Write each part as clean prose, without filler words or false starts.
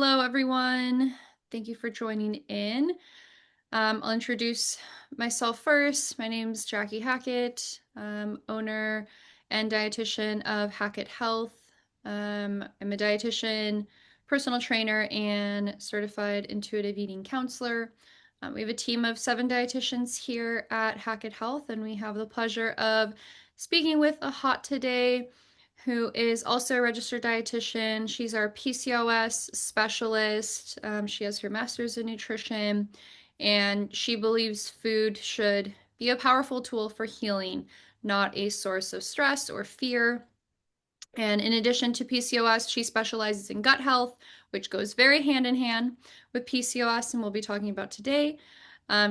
Hello, everyone. Thank you for joining in. I'll introduce myself first. My name's Jackie Hackett, owner and dietitian of Hackett Health. I'm a dietitian, personal trainer, and certified intuitive eating counselor. We have a team of 7 dietitians here at Hackett Health, and we have the pleasure of speaking with Ahat today, who is also a registered dietitian. She's our PCOS specialist. She has her master's in nutrition, and she believes food should be a powerful tool for healing, not a source of stress or fear. And in addition to PCOS, she specializes in gut health, which goes very hand in hand with PCOS, and we'll be talking about today.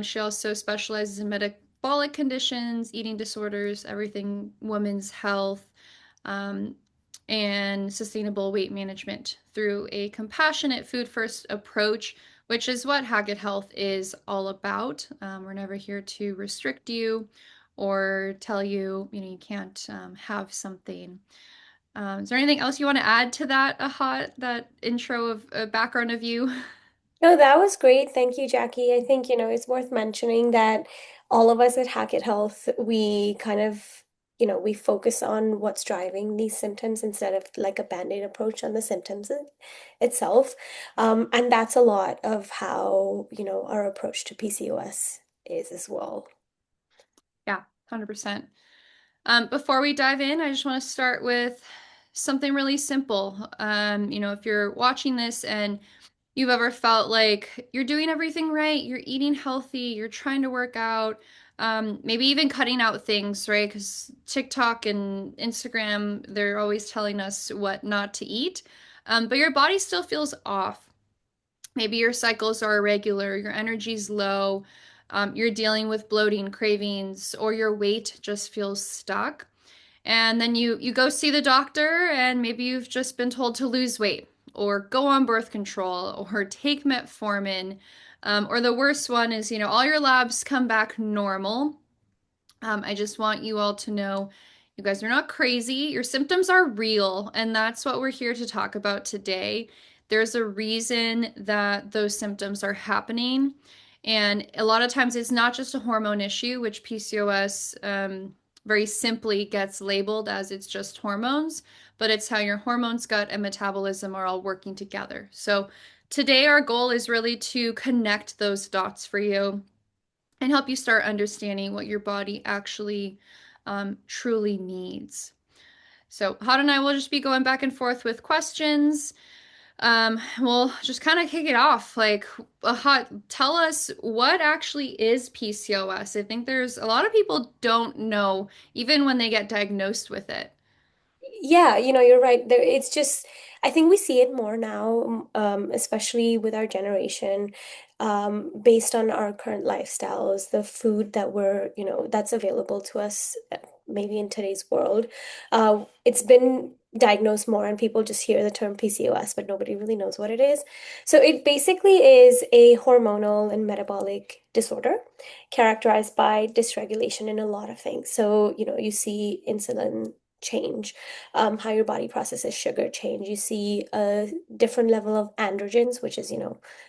She also specializes in metabolic conditions, eating disorders, everything women's health, um, and sustainable weight management through a compassionate food first approach, which is what Hackett Health is all about. We're never here to restrict you or tell you, you can't have something. Is there anything else you want to add to that, Ahat, that intro of background of you? No, that was great. Thank you, Jackie. I think, it's worth mentioning that all of us at Hackett Health, we kind of, we focus on what's driving these symptoms instead of like a band-aid approach on the symptoms itself. And that's a lot of how, our approach to PCOS is as well. Yeah, 100%. Before we dive in, I just want to start with something really simple. If you're watching this and you've ever felt like you're doing everything right, you're eating healthy, you're trying to work out, maybe even cutting out things, right? Because TikTok and Instagram, they're always telling us what not to eat, but your body still feels off. Maybe your cycles are irregular, your energy's low, you're dealing with bloating, cravings, or your weight just feels stuck. And then you go see the doctor, and maybe you've just been told to lose weight or go on birth control or take metformin. Or the worst one is, all your labs come back normal. I just want you all to know you guys are not crazy. Your symptoms are real, and that's what we're here to talk about today. There's a reason that those symptoms are happening. And a lot of times it's not just a hormone issue, which PCOS very simply gets labeled as it's just hormones, but it's how your hormones, gut, and metabolism are all working together. So today, our goal is really to connect those dots for you and help you start understanding what your body actually truly needs. So, Had and I will just be going back and forth with questions. We'll just kind of kick it off. Like, tell us what actually is PCOS. I think there's a lot of people don't know, even when they get diagnosed with it. Yeah, you're right. It's just, I think we see it more now, especially with our generation, based on our current lifestyles, the food that that's available to us, maybe in today's world. It's been diagnosed more, and people just hear the term PCOS, but nobody really knows what it is. So it basically is a hormonal and metabolic disorder characterized by dysregulation in a lot of things. So, you see insulin change, how your body processes sugar change. You see a different level of androgens, which is,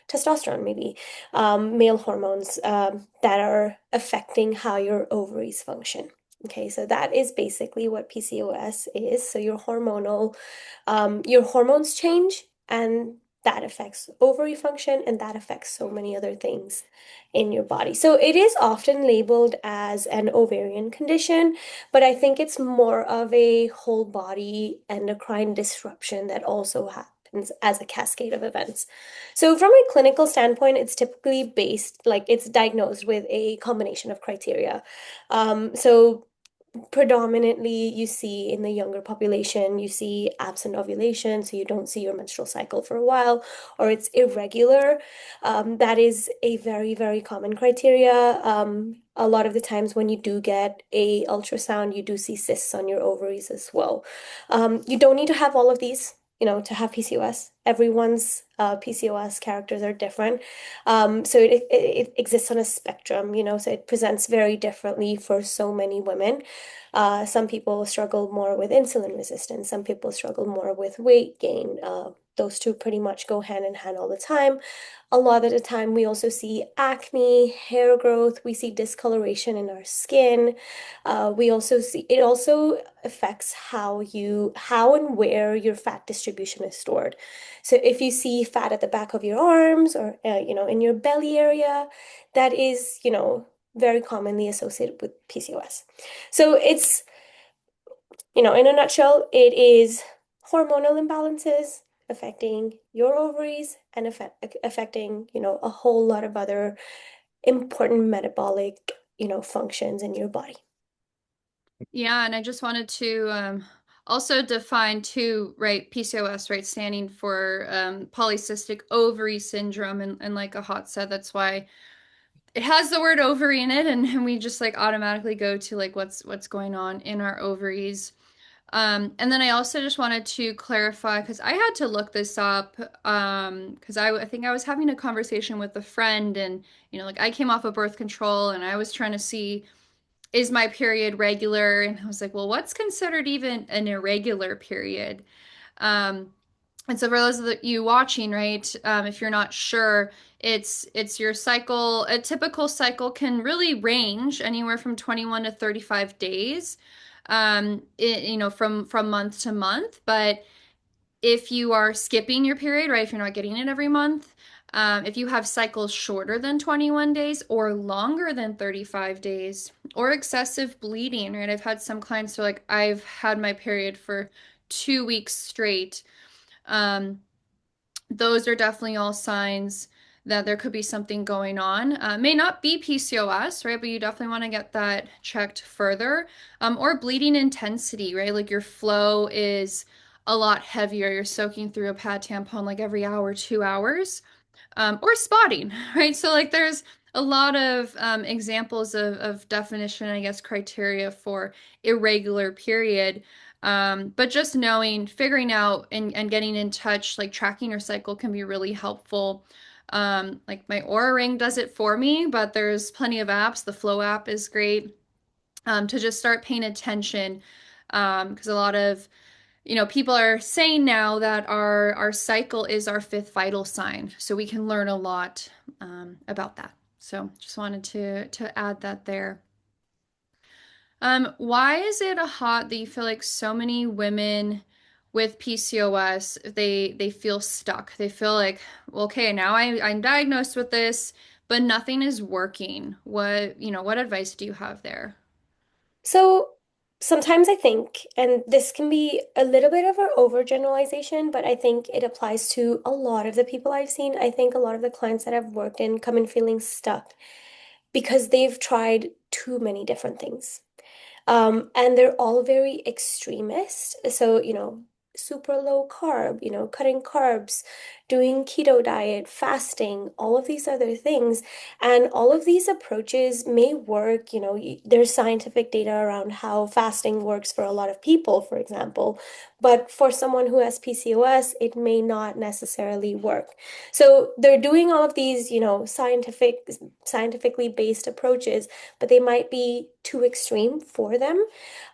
testosterone, maybe, male hormones that are affecting how your ovaries function. Okay, so that is basically what PCOS is. So your hormones change, and that affects ovary function, and that affects so many other things in your body. So it is often labeled as an ovarian condition, but I think it's more of a whole body endocrine disruption that also happens as a cascade of events. So from a clinical standpoint, it's typically it's diagnosed with a combination of criteria. So predominantly you see in the younger population, you see absent ovulation, so you don't see your menstrual cycle for a while, or it's irregular. That is a very, very common criteria. A lot of the times when you do get a ultrasound, you do see cysts on your ovaries as well. You don't need to have all of these, to have PCOS. Everyone's PCOS characters are different. So it exists on a spectrum, so it presents very differently for so many women. Some people struggle more with insulin resistance. Some people struggle more with weight gain. those two pretty much go hand in hand all the time. A lot of the time, we also see acne, hair growth, we see discoloration in our skin. We also see it also affects how and where your fat distribution is stored. So if you see fat at the back of your arms or, in your belly area, that is, very commonly associated with PCOS. So it's, in a nutshell, it is hormonal imbalances affecting your ovaries and affecting, a whole lot of other important metabolic, functions in your body. Yeah, and I just wanted to also define too, right, PCOS, right, standing for polycystic ovary syndrome, and like a hot said, that's why it has the word ovary in it, and we just like automatically go to like what's going on in our ovaries. And then I also just wanted to clarify because I had to look this up because I think I was having a conversation with a friend, and like I came off of birth control and I was trying to see, is my period regular? And I was like, well, what's considered even an irregular period? Um, and so for those of you watching, right, if you're not sure, it's your cycle. A typical cycle can really range anywhere from 21 to 35 days, from month to month. But if you are skipping your period, right, if you're not getting it every month, if you have cycles shorter than 21 days or longer than 35 days, or excessive bleeding, right? I've had some clients who are like, I've had my period for 2 weeks straight. Um, those are definitely all signs that there could be something going on. May not be PCOS, right? But you definitely want to get that checked further. Or bleeding intensity, right? Like your flow is a lot heavier. You're soaking through a pad tampon like every hour, 2 hours, or spotting, right? So like there's a lot of examples of definition, I guess, criteria for irregular period. But just knowing, figuring out, and getting in touch, like tracking your cycle can be really helpful. Like my Aura Ring does it for me, but there's plenty of apps. The Flow app is great to just start paying attention because a lot of people are saying now that our cycle is our fifth vital sign, so we can learn a lot about that. So just wanted to add that there. Why is it a hot that you feel like so many women with PCOS they feel stuck? They feel like, well, okay, now I'm diagnosed with this, but nothing is working. What advice do you have there? So sometimes I think, and this can be a little bit of an overgeneralization, but I think it applies to a lot of the people I've seen. I think a lot of the clients that I've worked in come in feeling stuck because they've tried too many different things. And they're all very extremist. So, super low carb, cutting carbs, doing keto diet, fasting, all of these other things. And all of these approaches may work. There's scientific data around how fasting works for a lot of people, for example. But for someone who has PCOS, it may not necessarily work. So they're doing all of these, scientifically based approaches, but they might be too extreme for them.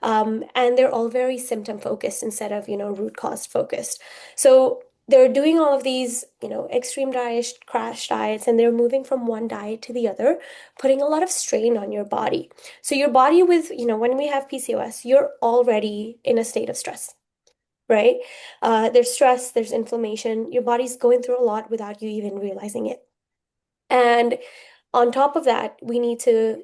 And they're all very symptom focused instead of, root cause focused. So they're doing all of these, extreme diet, crash diets, and they're moving from one diet to the other, putting a lot of strain on your body. So your body with, when we have PCOS, you're already in a state of stress, right? There's stress, there's inflammation. Your body's going through a lot without you even realizing it. And on top of that, we need to,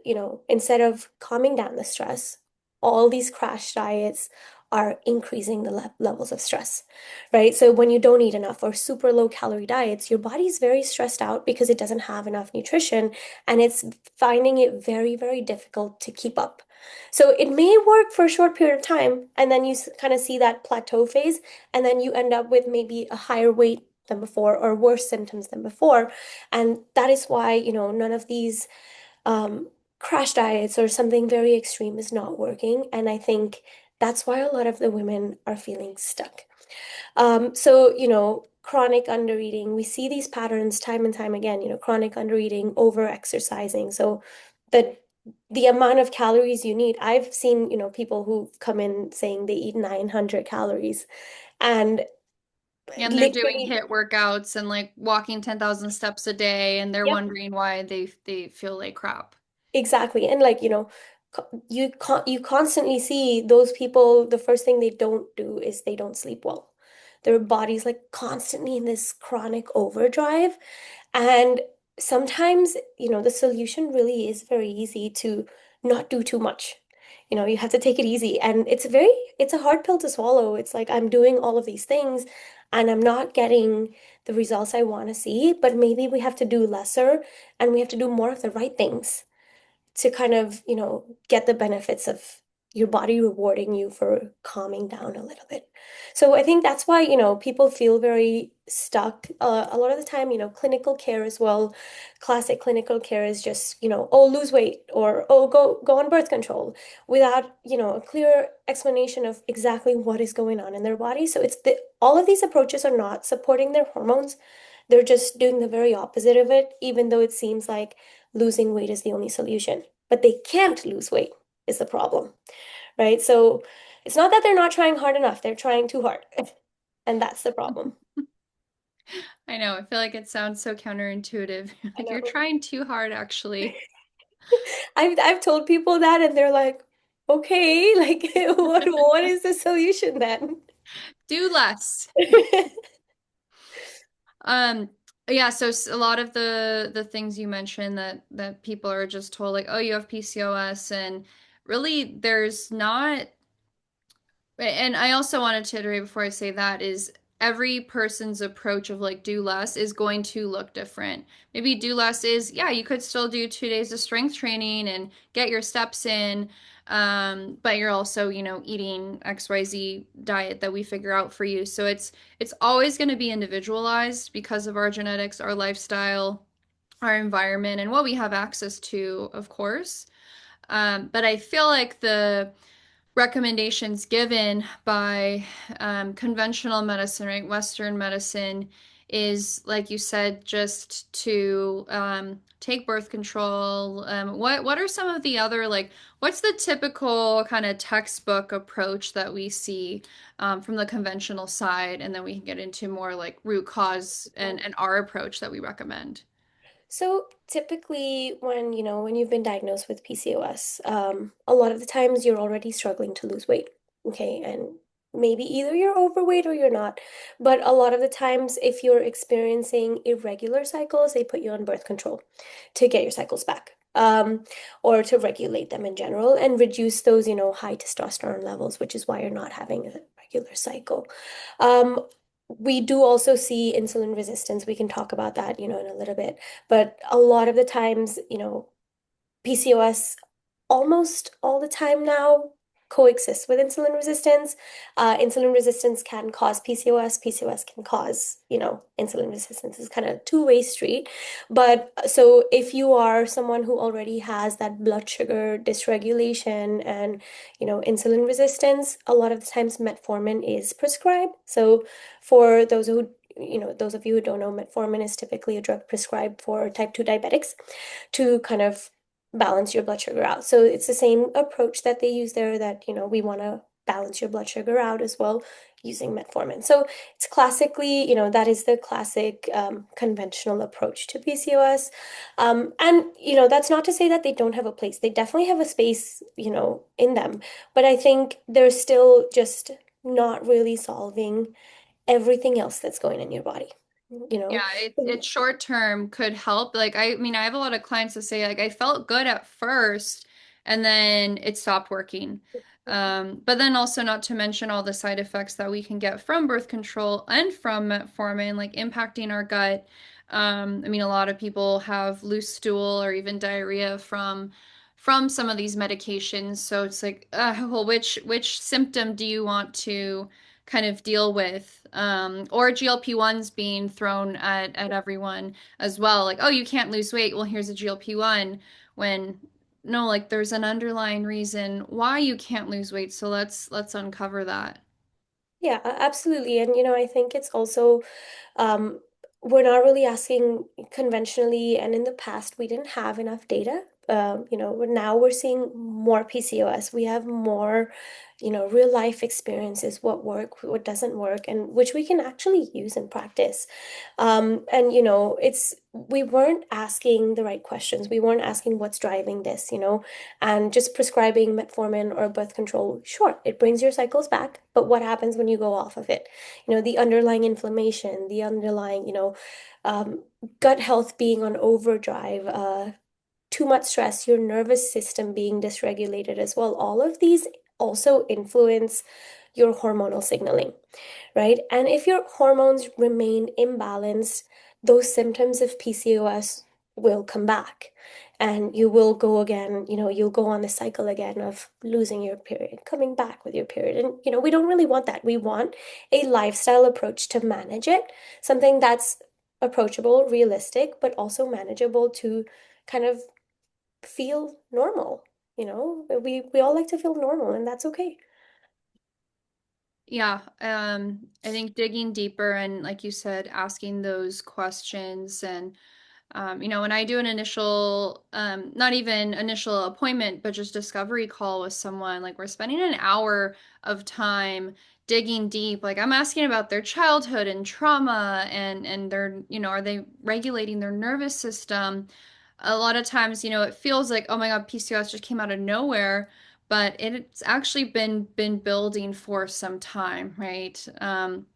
instead of calming down the stress, all these crash diets are increasing the levels of stress, right? So when you don't eat enough or super low calorie diets, your body's very stressed out because it doesn't have enough nutrition and it's finding it very, very difficult to keep up. So it may work for a short period of time, and then you kind of see that plateau phase, and then you end up with maybe a higher weight than before or worse symptoms than before. And that is why, none of these um, crash diets or something very extreme is not working. And I think that's why a lot of the women are feeling stuck. So, chronic undereating, we see these patterns time and time again, chronic undereating, over exercising. So the the amount of calories you need, I've seen, people who come in saying they eat 900 calories. And And they're doing Literally, HIIT workouts and like walking 10,000 steps a day, and they're yep. wondering why they feel like crap. Exactly. And like, you constantly see those people, the first thing they don't do is they don't sleep well. Their body's like constantly in this chronic overdrive. And sometimes, the solution really is very easy to not do too much. You have to take it easy. And it's a hard pill to swallow. It's like I'm doing all of these things and I'm not getting the results I want to see, but maybe we have to do lesser and we have to do more of the right things to kind of, get the benefits of your body rewarding you for calming down a little bit. So I think that's why, people feel very stuck. A lot of the time, clinical care as well, classic clinical care is just, oh, lose weight or oh, go on birth control without, a clear explanation of exactly what is going on in their body. So all of these approaches are not supporting their hormones. They're just doing the very opposite of it, even though it seems like losing weight is the only solution. But they can't lose weight is the problem, right? So it's not that they're not trying hard enough, they're trying too hard. And that's the problem. I know. I feel like it sounds so counterintuitive. I Like you're know. trying too hard, actually. I've told people that and they're like, okay, like what is the solution then? Do less. Um, yeah, so a lot of the things you mentioned that people are just told like, oh, you have PCOS, and really there's not. And I also wanted to iterate before I say that is every person's approach of like do less is going to look different. Maybe do less is, yeah, you could still do 2 days of strength training and get your steps in. But you're also, eating XYZ diet that we figure out for you. So it's always going to be individualized because of our genetics, our lifestyle, our environment, and what we have access to, of course. But I feel like the recommendations given by conventional medicine, right? Western medicine is, like you said, just to take birth control. What are some of the other like? What's the typical kind of textbook approach that we see from the conventional side, and then we can get into more like root cause and our approach that we recommend. So typically when you've been diagnosed with PCOS, a lot of the times you're already struggling to lose weight. Okay, and maybe either you're overweight or you're not. But a lot of the times if you're experiencing irregular cycles, they put you on birth control to get your cycles back. Or to regulate them in general and reduce those, high testosterone levels, which is why you're not having a regular cycle. Um, we do also see insulin resistance. We can talk about that, in a little bit. But a lot of the times, PCOS almost all the time now coexists with insulin resistance. Insulin resistance can cause PCOS. PCOS can cause, insulin resistance. It's kind of a two-way street. But so if you are someone who already has that blood sugar dysregulation and, insulin resistance, a lot of the times metformin is prescribed. So for those of you who don't know, metformin is typically a drug prescribed for type 2 diabetics to kind of balance your blood sugar out. So it's the same approach that they use there that, we want to balance your blood sugar out as well using metformin. So it's classically, that is the classic conventional approach to PCOS. And, that's not to say that they don't have a place. They definitely have a space, in them. But I think they're still just not really solving everything else that's going in your body, you know? Yeah, it's short term could help. Like I mean, I have a lot of clients that say like I felt good at first and then it stopped working. But then also not to mention all the side effects that we can get from birth control and from metformin, like impacting our gut. I mean, a lot of people have loose stool or even diarrhea from some of these medications. So it's like, well, which symptom do you want to kind of deal with, or GLP-1s being thrown at everyone as well. Like, oh, you can't lose weight. Well, here's a GLP-1 when no, like there's an underlying reason why you can't lose weight. So let's uncover that. Yeah, absolutely. And I think it's also um, we're not really asking conventionally, and in the past we didn't have enough data now we're seeing more PCOS. We have more, real life experiences, what work, what doesn't work, and which we can actually use in practice. And we weren't asking the right questions. We weren't asking what's driving this, and just prescribing metformin or birth control. Sure, it brings your cycles back, but what happens when you go off of it? The underlying inflammation, the underlying, um, gut health being on overdrive, too much stress, your nervous system being dysregulated as well. All of these also influence your hormonal signaling, right? And if your hormones remain imbalanced, those symptoms of PCOS will come back. And you will go again, you'll go on the cycle again of losing your period, coming back with your period. And, we don't really want that. We want a lifestyle approach to manage it, something that's approachable, realistic, but also manageable to kind of feel normal. We all like to feel normal, and that's okay. Yeah, I think digging deeper and, like you said, asking those questions and when I do an initial, not even initial appointment, but just discovery call with someone, like we're spending an hour of time digging deep. Like I'm asking about their childhood and trauma and their, are they regulating their nervous system? A lot of times, it feels like, oh my God, PCOS just came out of nowhere, but it's actually been building for some time, right? And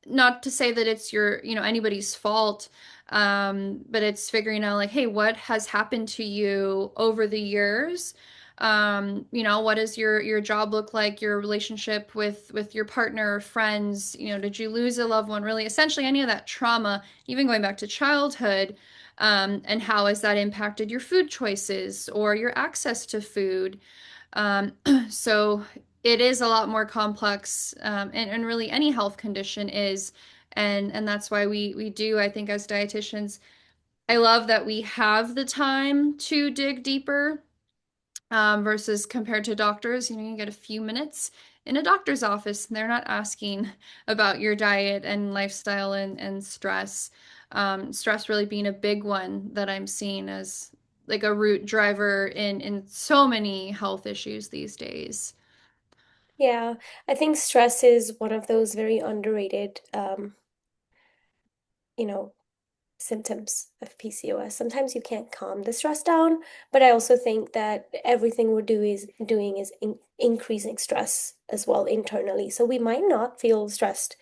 not to say that it's anybody's fault, but it's figuring out like, hey, what has happened to you over the years? What does your job look like, your relationship with your partner, friends? Did you lose a loved one? Really, essentially any of that trauma, even going back to childhood, and how has that impacted your food choices or your access to food? Um, so it is a lot more complex, and really any health condition is, and that's why we do, I think, as dietitians, I love that we have the time to dig deeper, versus compared to doctors. You get a few minutes in a doctor's office, and they're not asking about your diet and lifestyle and stress. Stress really being a big one that I'm seeing as like a root driver in so many health issues these days. Yeah, I think stress is one of those very underrated, you know, symptoms of PCOS. Sometimes you can't calm the stress down, but I also think that everything doing is increasing stress as well internally. So we might not feel stressed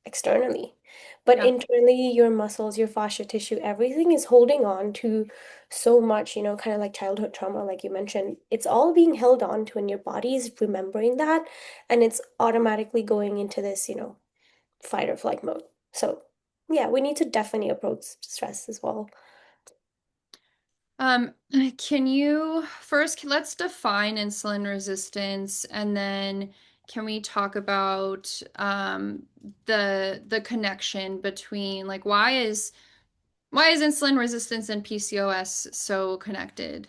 externally, but Yeah. internally, your muscles, your fascia tissue, everything is holding on to so much, kind of like childhood trauma, like you mentioned. It's all being held on to, and your body is remembering that, and it's automatically going into this, fight or flight mode. So, yeah, we need to definitely approach stress as well. Um, can you first, let's define insulin resistance, and then can we talk about the connection between like why is insulin resistance and PCOS so connected?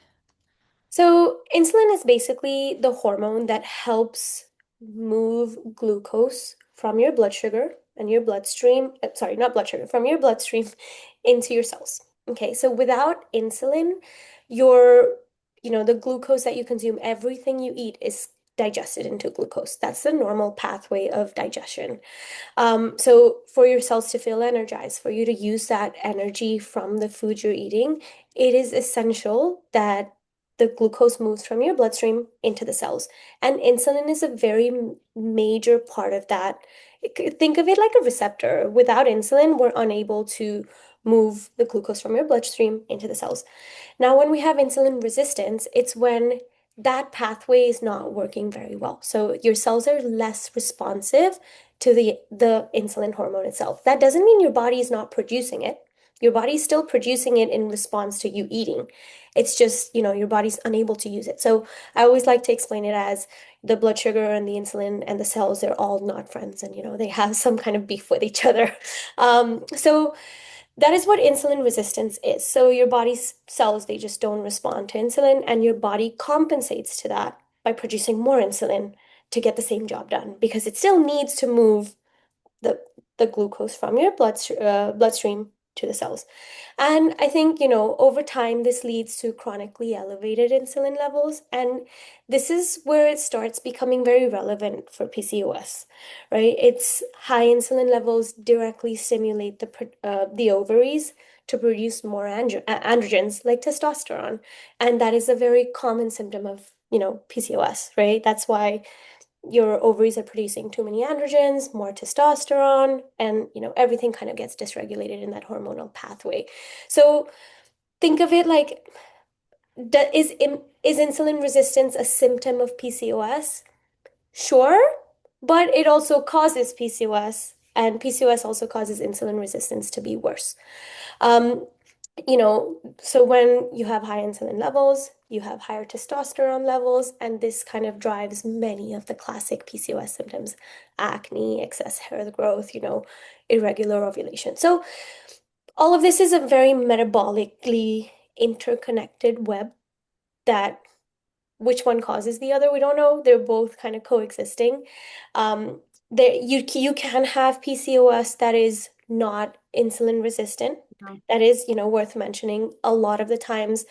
So, insulin is basically the hormone that helps move glucose from your blood sugar and your bloodstream, sorry, not blood sugar, from your bloodstream into your cells. Okay, so without insulin, your, the glucose that you consume, everything you eat is digested into glucose. That's the normal pathway of digestion. So for your cells to feel energized, for you to use that energy from the food you're eating, it is essential that the glucose moves from your bloodstream into the cells. And insulin is a very major part of that. Think of it like a receptor. Without insulin, we're unable to move the glucose from your bloodstream into the cells. Now, when we have insulin resistance, it's when that pathway is not working very well. So your cells are less responsive to the insulin hormone itself. That doesn't mean your body is not producing it. Your body's still producing it in response to you eating. It's just, your body's unable to use it. So I always like to explain it as the blood sugar and the insulin and the cells, they're all not friends and, they have some kind of beef with each other. So that is what insulin resistance is. So your body's cells, they just don't respond to insulin, and your body compensates to that by producing more insulin to get the same job done because it still needs to move the the glucose from your bloodstream to the cells. And I think, over time, this leads to chronically elevated insulin levels. And this is where it starts becoming very relevant for PCOS, right? It's high insulin levels directly stimulate the ovaries to produce more androgens like testosterone. And that is a very common symptom of, PCOS, right? That's why your ovaries are producing too many androgens, more testosterone, and everything kind of gets dysregulated in that hormonal pathway. So think of it like, is insulin resistance a symptom of PCOS? Sure, but it also causes PCOS, and PCOS also causes insulin resistance to be worse. Um, so when you have high insulin levels, you have higher testosterone levels, and this kind of drives many of the classic PCOS symptoms, acne, excess hair growth, irregular ovulation. So all of this is a very metabolically interconnected web that which one causes the other, we don't know. They're both kind of coexisting. Um, you can have PCOS that is not insulin resistant. Yeah. That is, worth mentioning. A lot of the times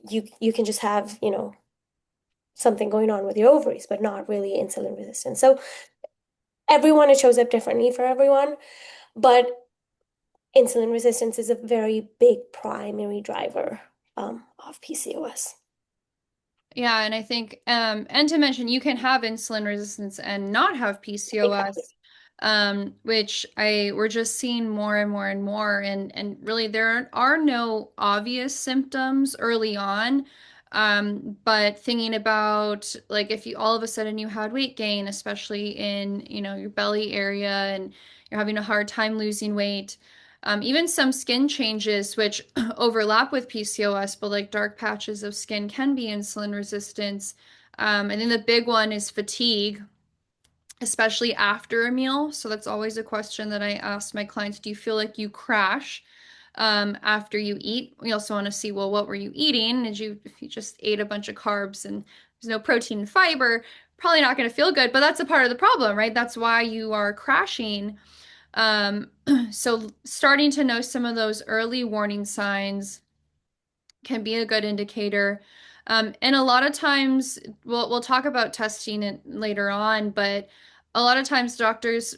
you can just have, something going on with your ovaries, but not really insulin resistant. So everyone, it shows up differently for everyone, but insulin resistance is a very big primary driver of PCOS. Yeah, and I think, and to mention, you can have insulin resistance and not have Exactly. PCOS, which we're just seeing more and more and more, and really there are no obvious symptoms early on, but thinking about like if you all of a sudden you had weight gain, especially in your belly area, and you're having a hard time losing weight. Even some skin changes, which overlap with PCOS, but like dark patches of skin can be insulin resistance. I think the big one is fatigue, especially after a meal. So that's always a question that I ask my clients. Do you feel like you crash after you eat? We also want to see, well, what were you eating? If you just ate a bunch of carbs and there's no protein and fiber, probably not going to feel good, but that's a part of the problem, right? That's why you are crashing. Um, so starting to know some of those early warning signs can be a good indicator. And a lot of times, we'll talk about testing it later on, but a lot of times doctors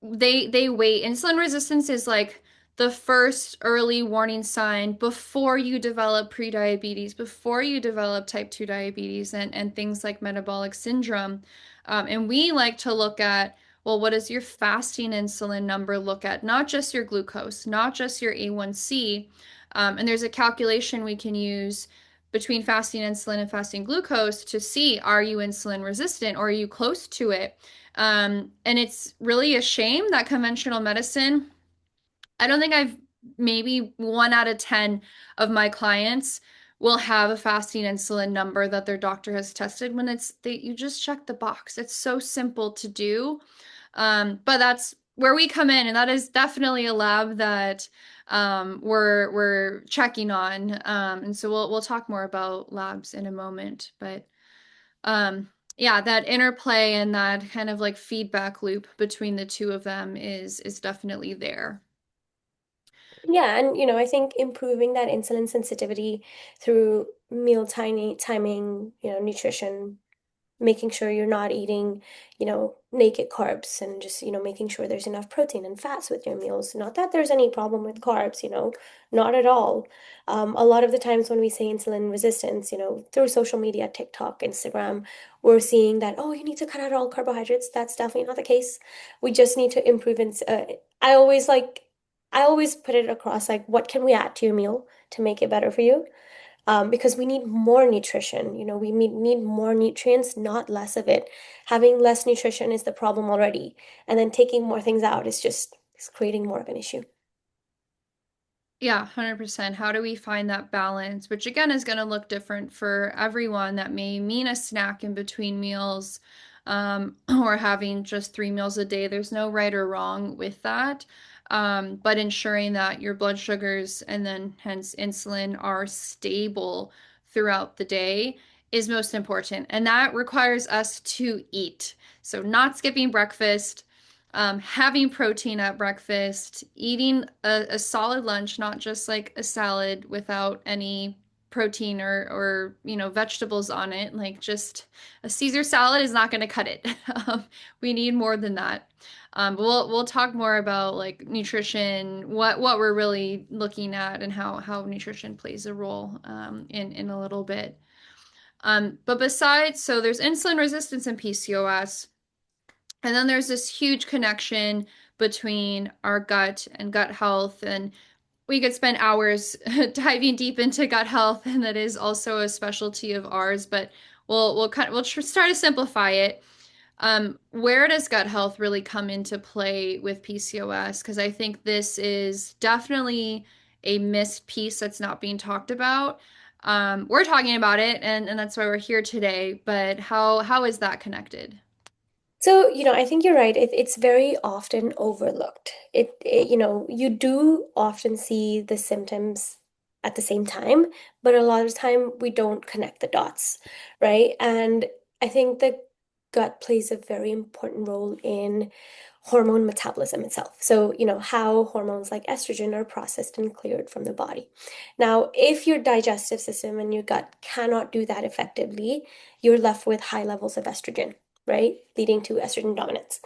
they wait. Insulin resistance is like the first early warning sign before you develop prediabetes, before you develop type 2 diabetes and things like metabolic syndrome. And we like to look at, well, what does your fasting insulin number look at? Not just your glucose, not just your A1C, and there's a calculation we can use between fasting insulin and fasting glucose to see, are you insulin resistant or are you close to it? And it's really a shame that conventional medicine, I don't think I've maybe 1 out of 10 of my clients will have a fasting insulin number that their doctor has tested when you just check the box. It's so simple to do. But that's where we come in, and that is definitely a lab that we're checking on. And so we'll talk more about labs in a moment. But yeah, that interplay and that kind of like feedback loop between the two of them is definitely there. Yeah, and I think improving that insulin sensitivity through meal timing, nutrition, making sure you're not eating, naked carbs and just, making sure there's enough protein and fats with your meals. Not that there's any problem with carbs, not at all. A lot of the times when we say insulin resistance, through social media, TikTok, Instagram, we're seeing that, oh, you need to cut out all carbohydrates. That's definitely not the case. We just need to improve. I always like, I always put it across like, what can we add to your meal to make it better for you? Because we need more nutrition. We need more nutrients, not less of it. Having less nutrition is the problem already, and then taking more things out is creating more of an issue. Yeah, 100%. How do we find that balance? Which again is going to look different for everyone. That may mean a snack in between meals, or having just 3 meals a day. There's no right or wrong with that. But ensuring that your blood sugars and then hence insulin are stable throughout the day is most important. And that requires us to eat. So not skipping breakfast, having protein at breakfast, eating a solid lunch, not just like a salad without any protein or vegetables on it. Like just a Caesar salad is not going to cut it. We need more than that. But we'll talk more about like nutrition, what we're really looking at, and how nutrition plays a role in a little bit. But besides, so there's insulin resistance and PCOS. And then there's this huge connection between our gut and gut health. And we could spend hours diving deep into gut health, and that is also a specialty of ours. But we'll try to simplify it. Where does gut health really come into play with PCOS? Because I think this is definitely a missed piece that's not being talked about. We're talking about it, and that's why we're here today. But how is that connected? So, I think you're right. It's very often overlooked. You do often see the symptoms at the same time, but a lot of the time we don't connect the dots, right? And I think the gut plays a very important role in hormone metabolism itself. So, how hormones like estrogen are processed and cleared from the body. Now, if your digestive system and your gut cannot do that effectively, you're left with high levels of estrogen, right? Leading to estrogen dominance.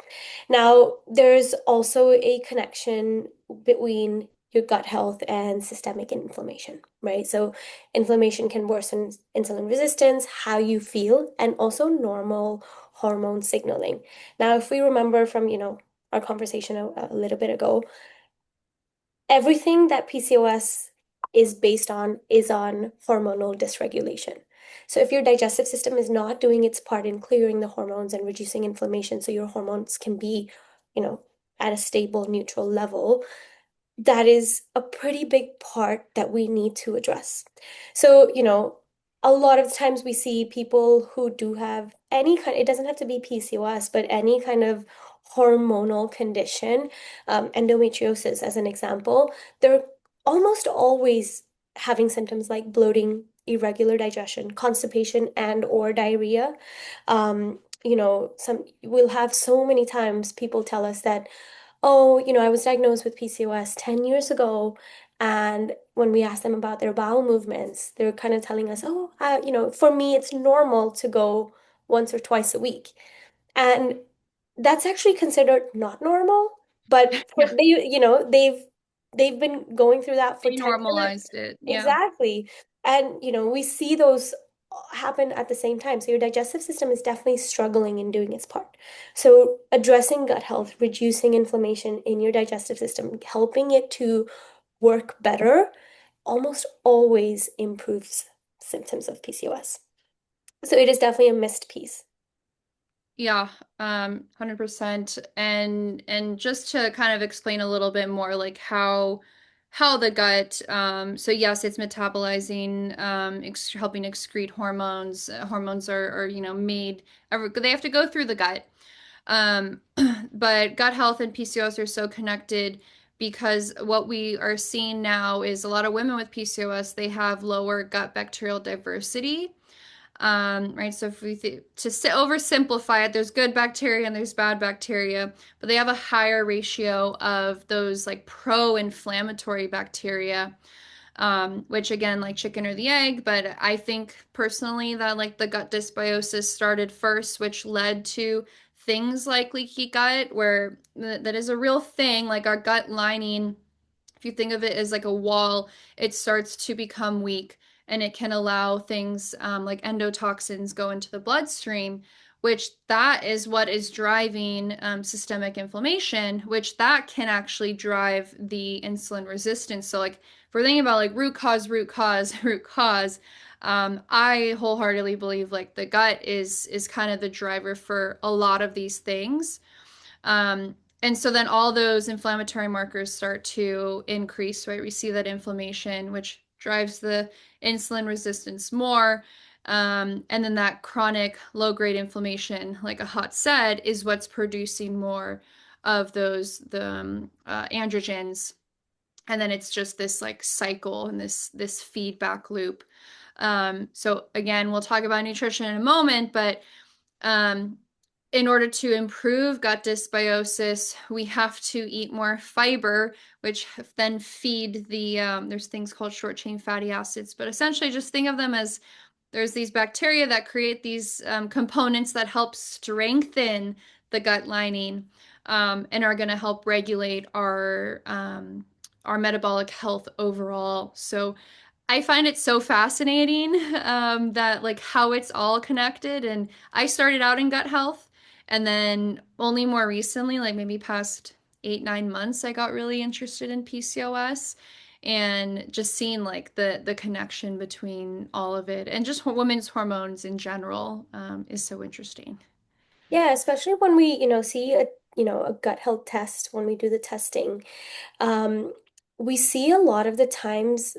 Now, there's also a connection between your gut health and systemic inflammation, right? So, inflammation can worsen insulin resistance, how you feel, and also normal hormone signaling. Now, if we remember from, our conversation a little bit ago, everything that PCOS is based on is on hormonal dysregulation. So if your digestive system is not doing its part in clearing the hormones and reducing inflammation so your hormones can be, you know, at a stable neutral level, that is a pretty big part that we need to address. So, a lot of times we see people who do have any kind, it doesn't have to be PCOS, but any kind of hormonal condition, endometriosis as an example, they're almost always having symptoms like bloating, irregular digestion, constipation, and or diarrhea. Some we'll have so many times people tell us that, oh, I was diagnosed with PCOS 10 years ago. And when we ask them about their bowel movements, they're kind of telling us, oh, for me, it's normal to go once or twice a week. And that's actually considered not normal, but Yeah, they've been going through that for they 10 years. normalized it. Yeah. Exactly. And, we see those happen at the same time. So your digestive system is definitely struggling in doing its part. So addressing gut health, reducing inflammation in your digestive system, helping it to work better, almost always improves symptoms of PCOS. So it is definitely a missed piece. Yeah, 100%. And just to kind of explain a little bit more like how the gut so yes, it's metabolizing ex helping excrete hormones. Hormones are made they have to go through the gut. Um but gut health and PCOS are so connected because what we are seeing now is a lot of women with PCOS, they have lower gut bacterial diversity. Right. So if we oversimplify it, there's good bacteria and there's bad bacteria, but they have a higher ratio of those like pro-inflammatory bacteria, which again, like chicken or the egg. But I think personally that like the gut dysbiosis started first, which led to things like leaky gut, where that is a real thing. Like our gut lining, if you think of it as like a wall, it starts to become weak and it can allow things like endotoxins go into the bloodstream, which that is what is driving systemic inflammation, which that can actually drive the insulin resistance. So like if we're thinking about like root cause, root cause, root cause, I wholeheartedly believe like the gut is kind of the driver for a lot of these things. And so then all those inflammatory markers start to increase, right? We see that inflammation, which drives the insulin resistance more. And then that chronic low grade inflammation, like a hot said, is what's producing more of the androgens. And then it's just this like cycle and this feedback loop. So again, we'll talk about nutrition in a moment, but um, in order to improve gut dysbiosis, we have to eat more fiber, which then feed there's things called short chain fatty acids, but essentially just think of them as there's these bacteria that create these components that help strengthen the gut lining and are going to help regulate our metabolic health overall. So I find it so fascinating that like how it's all connected. And I started out in gut health, and then only more recently, like maybe past 8, 9 months, I got really interested in PCOS and just seeing like the connection between all of it and just women's hormones in general is so interesting. Yeah, especially when we, see a gut health test when we do the testing. Um, we see a lot of the times,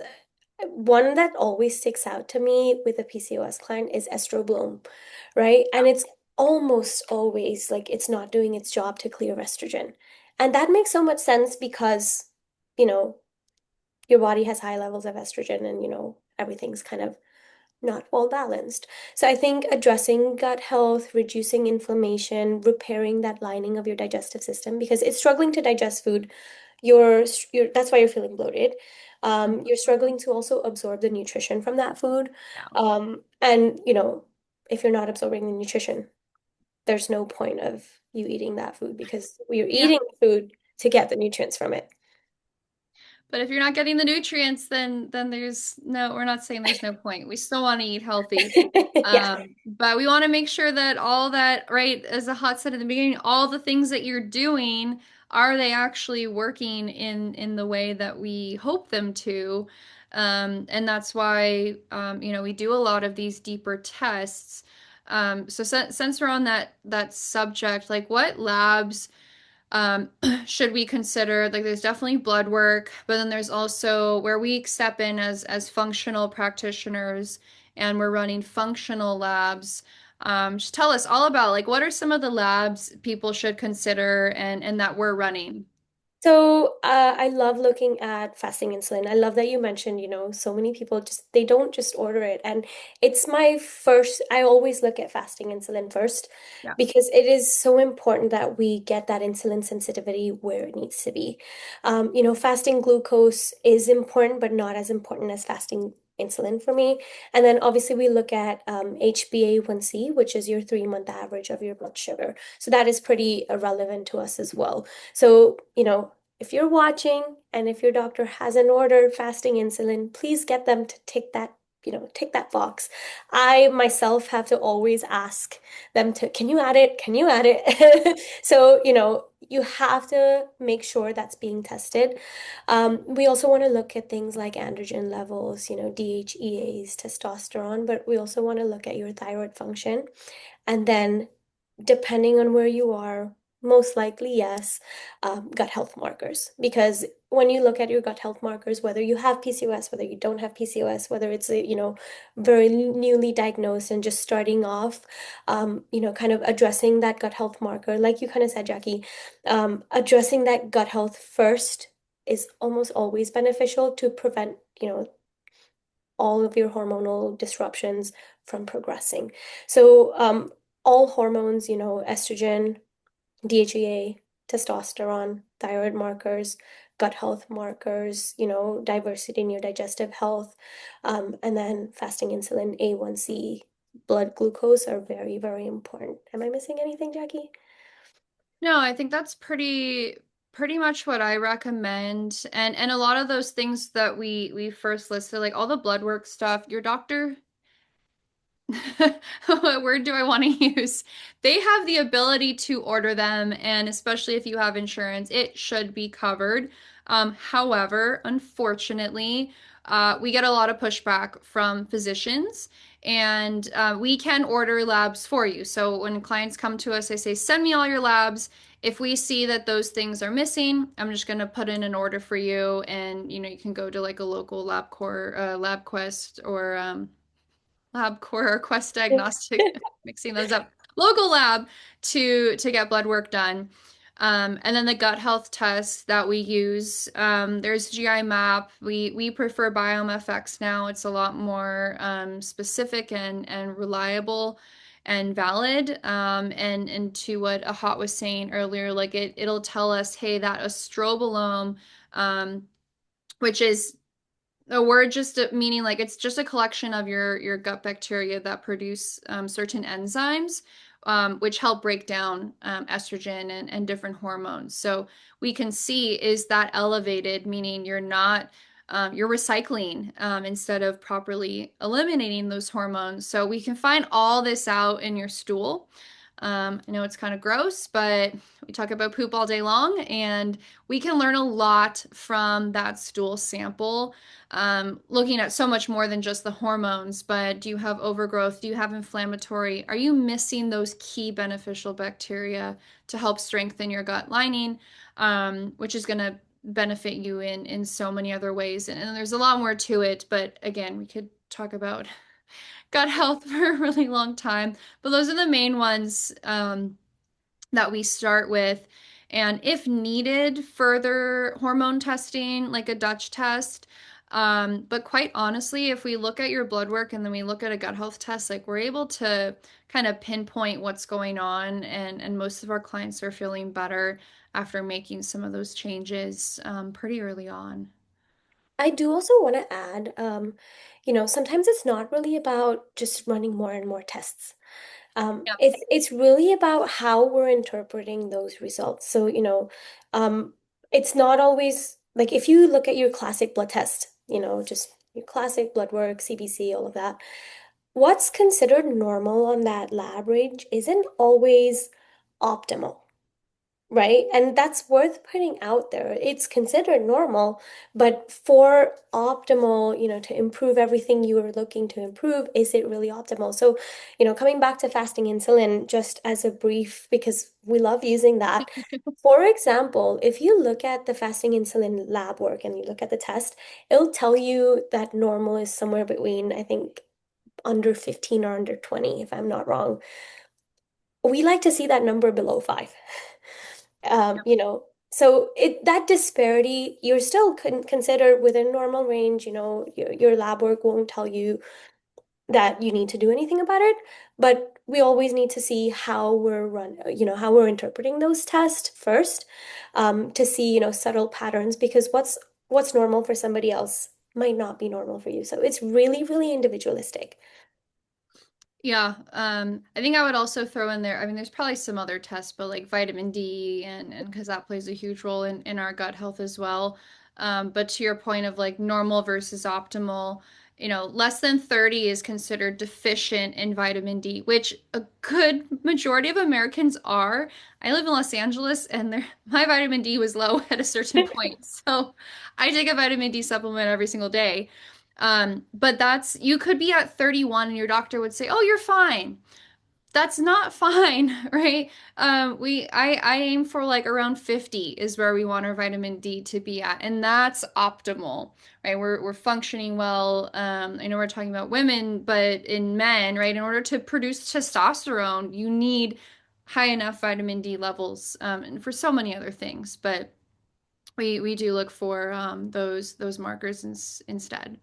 one that always sticks out to me with a PCOS client is estrogen, right? And it's almost always like it's not doing its job to clear estrogen. And that makes so much sense because, you know, your body has high levels of estrogen and, everything's kind of not well balanced. So I think addressing gut health, reducing inflammation, repairing that lining of your digestive system because it's struggling to digest food. You're that's why you're feeling bloated. You're struggling to also absorb the nutrition from that food. Yeah. And if you're not absorbing the nutrition, there's no point of you eating that food because you're Yeah. eating the food to get the nutrients from it. But if you're not getting the nutrients, then there's no, we're not saying there's no point. We still want to eat healthy. Yeah. But we want to make sure that all that, right, as a hot said at the beginning, all the things that you're doing, are they actually working in the way that we hope them to? And that's why we do a lot of these deeper tests. So since we're on that subject, like what labs um, should we consider like there's definitely blood work, but then there's also where we step in as functional practitioners and we're running functional labs. Just tell us all about like what are some of the labs people should consider and that we're running. So I love looking at fasting insulin. I love that you mentioned, so many people just they don't just order it. And it's my first, I always look at fasting insulin first Yeah. because it is so important that we get that insulin sensitivity where it needs to be. Fasting glucose is important, but not as important as fasting insulin for me. And then obviously we look at HbA1c, which is your 3-month average of your blood sugar. So that is pretty relevant to us as well. So, if you're watching and if your doctor hasn't ordered fasting insulin, please get them to take that box. I myself have to always ask them to, can you add it? Can you add it? So, you have to make sure that's being tested. We also want to look at things like androgen levels, DHEAs, testosterone, but we also want to look at your thyroid function. And then, depending on where you are, most likely, yes, gut health markers. Because when you look at your gut health markers, whether you have PCOS, whether you don't have PCOS, whether it's, very newly diagnosed and just starting off, kind of addressing that gut health marker, like you kind of said, Jackie, addressing that gut health first is almost always beneficial to prevent, all of your hormonal disruptions from progressing. So, all hormones, estrogen, DHEA, testosterone, thyroid markers, gut health markers, diversity in your digestive health, and then fasting insulin, A1C, blood glucose are very, very important. Am I missing anything, Jackie? No, I think that's pretty much what I recommend. And a lot of those things that we first listed, like all the blood work stuff, your doctor what word do I want to use? They have the ability to order them, and especially if you have insurance, it should be covered. However, unfortunately, we get a lot of pushback from physicians, and we can order labs for you. So when clients come to us, they say, "Send me all your labs." If we see that those things are missing, I'm just going to put in an order for you, and you can go to like a local LabCorp, LabQuest, or LabCorp or Quest Diagnostic, mixing those up, local lab to get blood work done. And then the gut health tests that we use, there's GI map. We prefer BiomeFX now. It's a lot more specific and reliable. and valid. And to what Ahat was saying earlier, like it'll tell us, hey, that estrobolome, um, which is a word just meaning like it's just a collection of your gut bacteria that produce certain enzymes, which help break down estrogen and different hormones. So we can see, is that elevated, meaning you're not you're recycling instead of properly eliminating those hormones. So we can find all this out in your stool. I know it's kind of gross, but we talk about poop all day long, and we can learn a lot from that stool sample, looking at so much more than just the hormones. But do you have overgrowth? Do you have inflammatory? Are you missing those key beneficial bacteria to help strengthen your gut lining, which is going to benefit you in so many other ways? And there's a lot more to it, but again, we could talk about gut health for a really long time. But those are the main ones that we start with. And if needed, further hormone testing, like a Dutch test. But quite honestly, if we look at your blood work and then we look at a gut health test, like we're able to kind of pinpoint what's going on. And most of our clients are feeling better after making some of those changes pretty early on. I do also want to add, sometimes it's not really about just running more and more tests. Yeah. It's really about how we're interpreting those results. So, it's not always like if you look at your classic blood test, just your classic blood work, CBC, all of that, what's considered normal on that lab range isn't always optimal. Right? And that's worth putting out there. It's considered normal, but for optimal, to improve everything you are looking to improve, is it really optimal? So, coming back to fasting insulin, just as a brief, because we love using that. For example, if you look at the fasting insulin lab work and you look at the test, it'll tell you that normal is somewhere between, I think, under 15 or under 20, if I'm not wrong. We like to see that number below 5. So that disparity, you're still considered within normal range. Your lab work won't tell you that you need to do anything about it, but we always need to see how we're interpreting those tests first, to see, subtle patterns, because what's normal for somebody else might not be normal for you. So it's really, really individualistic. Yeah, I think I would also throw in there. I mean, there's probably some other tests, but like vitamin D and because that plays a huge role in our gut health as well. But to your point of like normal versus optimal, less than 30 is considered deficient in vitamin D, which a good majority of Americans are. I live in Los Angeles, and my vitamin D was low at a certain point, so I take a vitamin D supplement every single day. But you could be at 31 and your doctor would say, "Oh, you're fine." That's not fine, right? I aim for like around 50 is where we want our vitamin D to be at, and that's optimal, right? We're functioning well. I know we're talking about women, but in men, right, in order to produce testosterone, you need high enough vitamin D levels, and for so many other things. But we do look for those markers instead.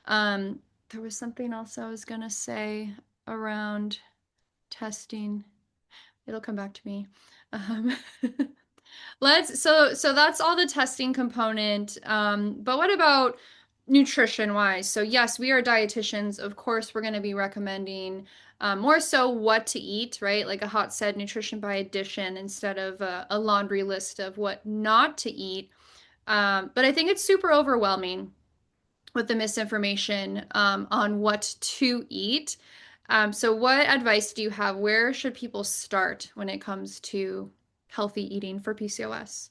Um, there was something else I was gonna say around testing. It'll come back to me. Um, so that's all the testing component. But what about nutrition wise? So yes, we are dietitians. Of course, we're going to be recommending more so what to eat, right? Like Ahat said, nutrition by addition instead of a laundry list of what not to eat. But I think it's super overwhelming with the misinformation on what to eat. So, what advice do you have? Where should people start when it comes to healthy eating for PCOS?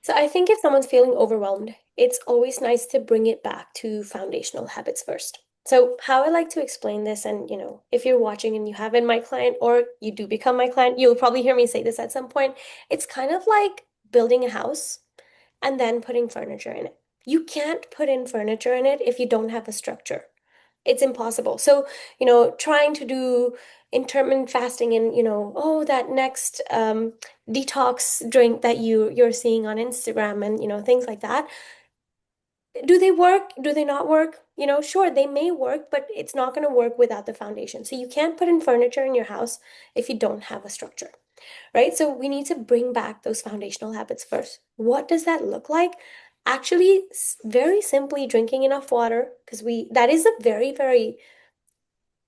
So I think if someone's feeling overwhelmed, it's always nice to bring it back to foundational habits first. So how I like to explain this, and if you're watching and you have been my client or you do become my client, you'll probably hear me say this at some point. It's kind of like building a house and then putting furniture in it. You can't put in furniture in it if you don't have a structure. It's impossible. So, trying to do intermittent fasting and, oh, that next detox drink that you're seeing on Instagram and, things like that, Do they work? Do they not work? Sure, they may work, but it's not going to work without the foundation. So you can't put in furniture in your house if you don't have a structure, right? So we need to bring back those foundational habits first. What does that look like? Actually, very simply drinking enough water, because that is a very, very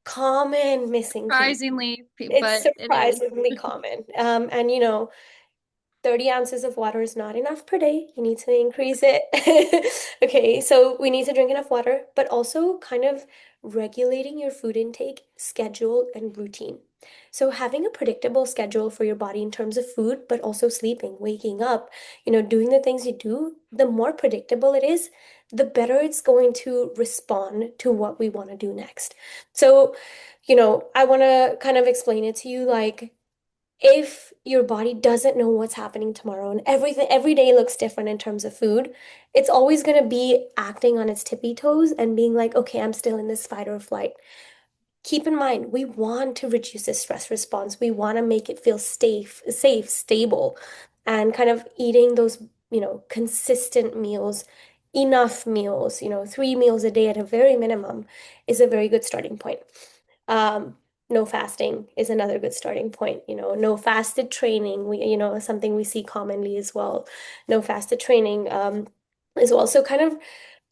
common missing piece. Surprisingly, It's but it is. surprisingly common. And 30 ounces of water is not enough per day. You need to increase it. Okay, so we need to drink enough water, but also kind of regulating your food intake, schedule, and routine. So having a predictable schedule for your body in terms of food, but also sleeping, waking up, doing the things you do, the more predictable it is, the better it's going to respond to what we want to do next. So, I want to kind of explain it to you like, if your body doesn't know what's happening tomorrow and every day looks different in terms of food, it's always going to be acting on its tippy toes and being like, okay, I'm still in this fight or flight. Keep in mind, we want to reduce the stress response. We want to make it feel safe, stable, and kind of eating those, consistent meals, enough meals, 3 meals a day at a very minimum is a very good starting point. No fasting is another good starting point. No fasted training. Something we see commonly as well. No fasted training, is also kind of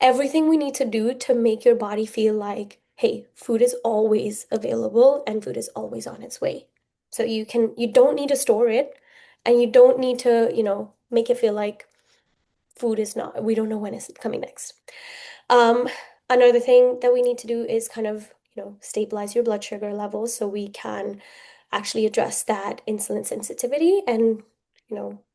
everything we need to do to make your body feel like, hey, food is always available and food is always on its way. So you don't need to store it, and you don't need to, make it feel like food is not, we don't know when it's coming next. Um, Another thing that we need to do is kind of, stabilize your blood sugar levels so we can actually address that insulin sensitivity and,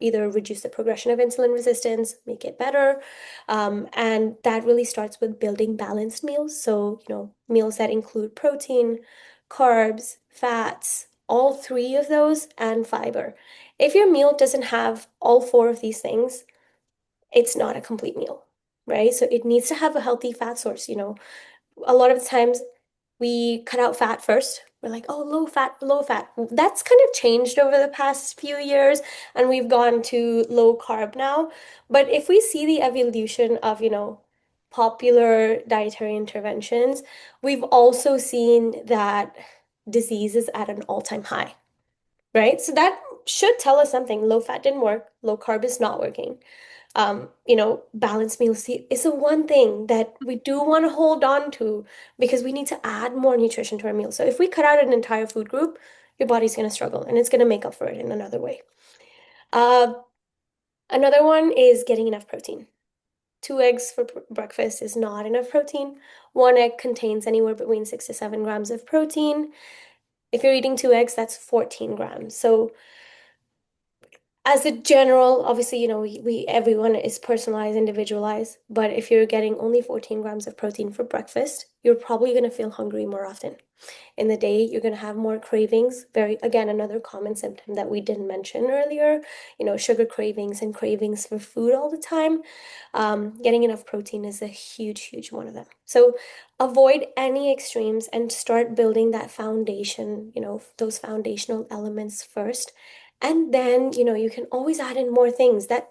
either reduce the progression of insulin resistance, make it better. And that really starts with building balanced meals. So, meals that include protein, carbs, fats, all three of those, and fiber. If your meal doesn't have all four of these things, it's not a complete meal, right? So it needs to have a healthy fat source. A lot of the times we cut out fat first. We're like, oh, low fat, low fat. That's kind of changed over the past few years, and we've gone to low carb now. But if we see the evolution of, popular dietary interventions, we've also seen that disease is at an all-time high, right? So that should tell us something. Low fat didn't work, low carb is not working. Balanced meals is the one thing that we do want to hold on to because we need to add more nutrition to our meals. So if we cut out an entire food group, your body's going to struggle and it's going to make up for it in another way. Uh, Another one is getting enough protein. 2 eggs for breakfast is not enough protein. 1 egg contains anywhere between 6 to 7 grams of protein. If you're eating 2 eggs, that's 14 grams. So as a general, obviously, we everyone is personalized, individualized, but if you're getting only 14 grams of protein for breakfast, you're probably going to feel hungry more often in the day. You're going to have more cravings. Very, again, another common symptom that we didn't mention earlier, sugar cravings and cravings for food all the time. Getting enough protein is a huge, huge one of them. So avoid any extremes and start building that foundation, those foundational elements first. And then, you can always add in more things that,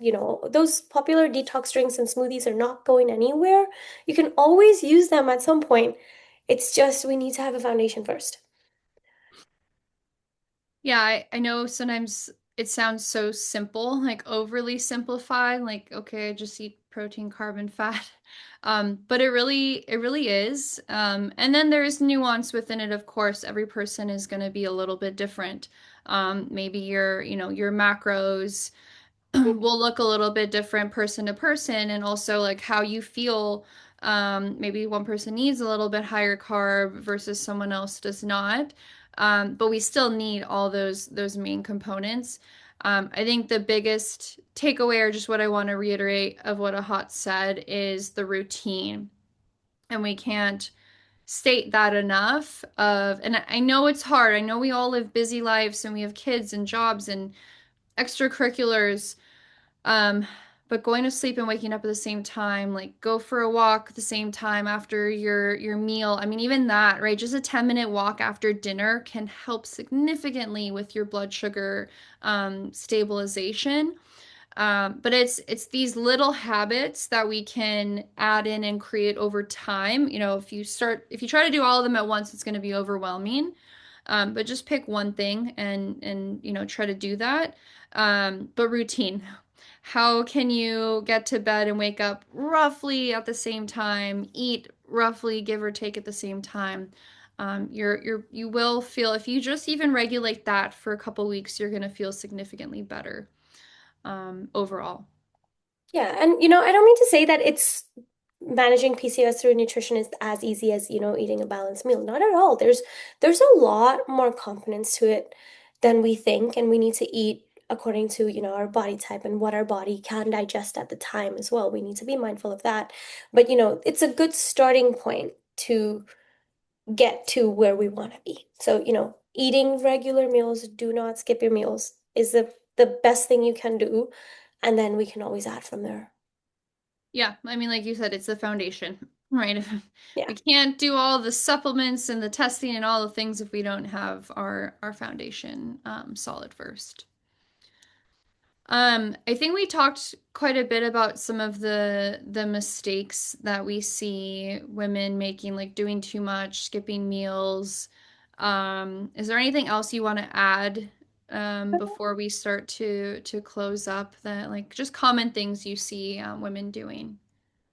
those popular detox drinks and smoothies are not going anywhere. You can always use them at some point. It's just we need to have a foundation first. Yeah, I know sometimes it sounds so simple, like overly simplified, like okay, I just eat protein, carb, and fat. But it really is. And then there's nuance within it, of course. Every person is going to be a little bit different. Maybe your macros will look a little bit different person to person, and also like how you feel. Maybe one person needs a little bit higher carb versus someone else does not. But we still need all those main components. I think the biggest takeaway, or just what I want to reiterate of what Ahat said, is the routine. And we can't state that enough and I know it's hard. I know we all live busy lives and we have kids and jobs and extracurriculars. Um, but going to sleep and waking up at the same time, like go for a walk at the same time after your meal. I mean, even that, right? Just a 10-minute walk after dinner can help significantly with your blood sugar stabilization. But it's these little habits that we can add in and create over time. If you try to do all of them at once, it's going to be overwhelming. But just pick one thing and try to do that. But routine. How can you get to bed and wake up roughly at the same time, eat roughly, give or take at the same time? You will feel if you just even regulate that for a couple weeks, you're going to feel significantly better overall. Yeah, and I don't mean to say that it's managing PCOS through nutrition is as easy as, eating a balanced meal. Not at all. There's a lot more components to it than we think, and we need to eat according to, our body type and what our body can digest at the time as well. We need to be mindful of that. But, it's a good starting point to get to where we want to be. So, eating regular meals, do not skip your meals is the best thing you can do, and then we can always add from there. Yeah, I mean, like you said, it's the foundation, right? Yeah. We can't do all the supplements and the testing and all the things if we don't have our foundation solid first. I think we talked quite a bit about some of the mistakes that we see women making, like doing too much, skipping meals. Is there anything else you want to add before we start to close up that like just common things you see women doing?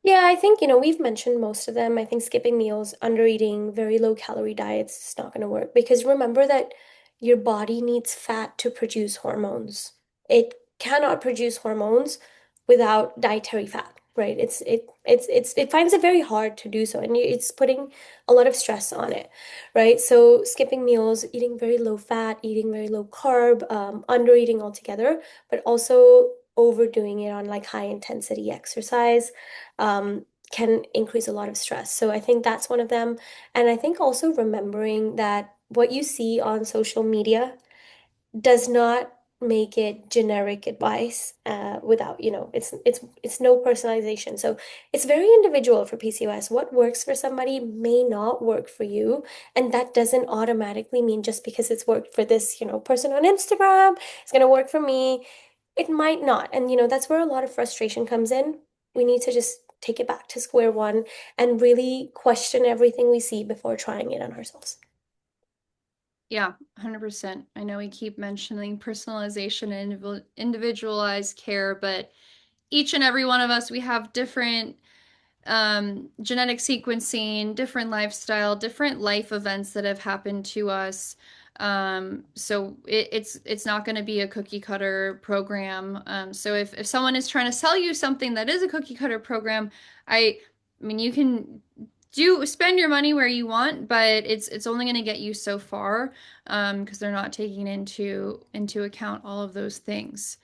Yeah, I think, we've mentioned most of them. I think skipping meals, under eating, very low calorie diets is not going to work because remember that your body needs fat to produce hormones. It cannot produce hormones without dietary fat, right? It finds it very hard to do so, and it's putting a lot of stress on it, right? So skipping meals, eating very low fat, eating very low carb, under eating altogether, but also overdoing it on like high intensity exercise can increase a lot of stress. So I think that's one of them. And I think also remembering that what you see on social media does not make it generic advice without, it's no personalization. So it's very individual for PCOS. What works for somebody may not work for you. And that doesn't automatically mean just because it's worked for this, person on Instagram, it's going to work for me. It might not. And, that's where a lot of frustration comes in. We need to just take it back to square one and really question everything we see before trying it on ourselves. Yeah, 100%. I know we keep mentioning personalization and individualized care, but each and every one of us, we have different genetic sequencing, different lifestyle, different life events that have happened to us. So it's not going to be a cookie cutter program. So if someone is trying to sell you something that is a cookie cutter program, I mean you can do spend your money where you want, but it's only going to get you so far because they're not taking into account all of those things.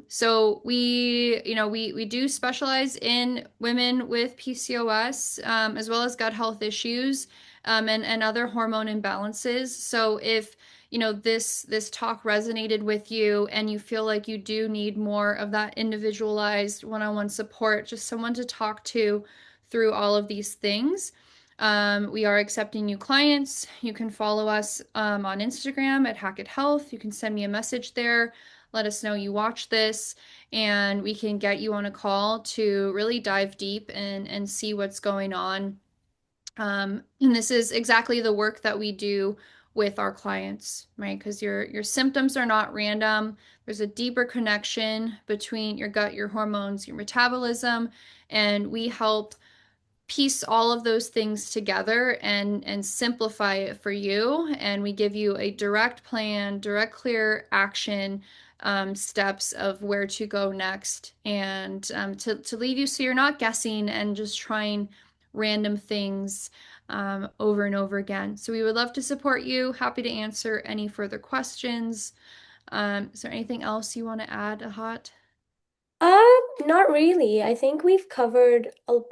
So we do specialize in women with PCOS, as well as gut health issues, and other hormone imbalances. So if this talk resonated with you and you feel like you do need more of that individualized one-on-one support, just someone to talk to through all of these things. We are accepting new clients. You can follow us on Instagram at Hackett Health. You can send me a message there. Let us know you watch this, and we can get you on a call to really dive deep and see what's going on. And this is exactly the work that we do with our clients, right? Because your symptoms are not random. There's a deeper connection between your gut, your hormones, your metabolism, and we help piece all of those things together and simplify it for you. And we give you a direct plan, direct, clear action steps of where to go next, and to leave you so you're not guessing and just trying random things over and over again. So we would love to support you. Happy to answer any further questions. Is there anything else you want to add, Ahat? Not really. I think we've covered a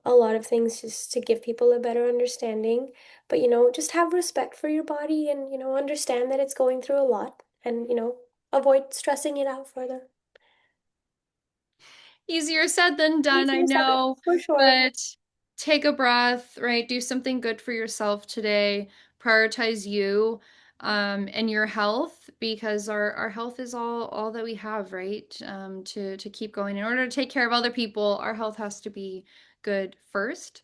lot of things just to give people a better understanding. But, just have respect for your body and, understand that it's going through a lot and, avoid stressing it out further. Easier said than done, I Easier said, know, for sure. but take a breath, right? Do something good for yourself today. Prioritize you. and your health, because our health is all that we have, right? To keep going. In order to take care of other people, our health has to be good first.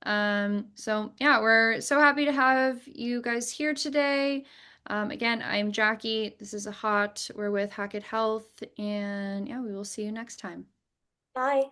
So yeah, we're so happy to have you guys here today. Again, I'm Jackie. This is a hot. We're with Hackett Health, and yeah, we will see you next time. Bye.